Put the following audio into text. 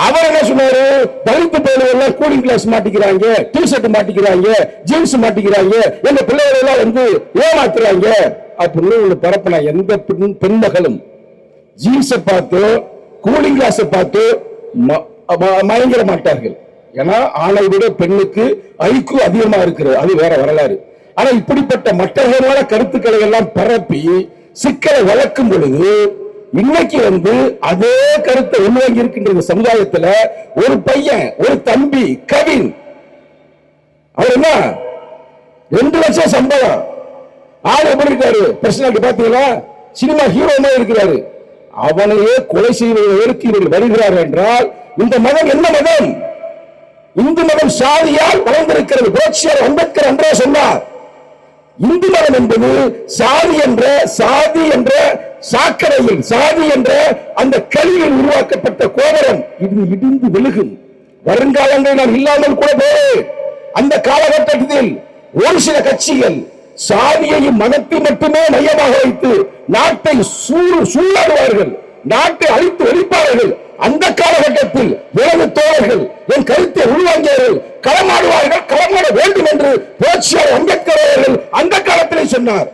அவர் என்ன சொன்னாரு? தலித்து பேர்கள் கூலிங் கிளாஸ் மாட்டிக்கிறாங்க, டிஷர்ட் மாட்டிக்கிறாங்க, ஜீன்ஸ் மாட்டிக்கிறாங்க, எங்க பிள்ளைகள் எல்லாம் வந்து ஏமாத்துறாங்க அப்படின்னு பரப்பினா எந்த பெண்மகளும் ஜீன்ஸை பார்த்து கூலிங் கிளாஸை பார்த்து மயங்கிட மாட்டார்கள். ஏன்னா ஆணை விட பெண்ணுக்கு ஐக்கு அதிகமா இருக்கிறது, அது வேற வரலாறு. ஆனா இப்படிப்பட்ட மட்டமான கருத்துக்களை எல்லாம் பரப்பி சிக்கலை வளர்க்கும் பொழுது இன்னைக்கு வந்து அதே கருத்தை உள்வாங்கி இருக்கின்ற சமுதாயத்துல ஒரு பையன், ஒரு தம்பி கவின், அவர் என்ன 2 லட்சம் சம்பளம், ஆள் எப்படி இருக்காரு, பர்சனாலிட்டி பாத்தீங்களா, சினிமா ஹீரோ மாதிரி இருக்கிறாரு. அவனையே கொலை செய்வதற்கு இவர்கள் வருகிறார்கள் என்றால் இந்த மதம் என்ன மதம்? இந்து மதம் சாதியால் வளர்ந்திருக்கிறது. புரட்சியாளர் அம்பேத்கர் அன்றே சொன்னார், இந்து மதம் என்பது சாதி என்ற சாக்கடையில், சாதி என்ற அந்த கல்வியில் உருவாக்கப்பட்ட கோபுரம் இது இடிந்து விழுகும். வருங்காலங்கள் நான் இல்லாமல் கூட போய் அந்த காலகட்டத்தில் ஒரு சில கட்சிகள் சாதியையும் மதத்தை மட்டுமே மையமாக வைத்து நாட்டை சூழாடுவார்கள், நாட்டை அழித்து ஒழிப்பார்கள். அந்த காலகட்டத்தில் எனது தோழர்கள் என் கருத்தை உள்வாங்கியவர்கள் களமாடுவார்கள், களமாட வேண்டும் என்று புரட்சியாளர் அம்பேத்கர் அவர்கள் அந்த காலத்திலே சொன்னார்.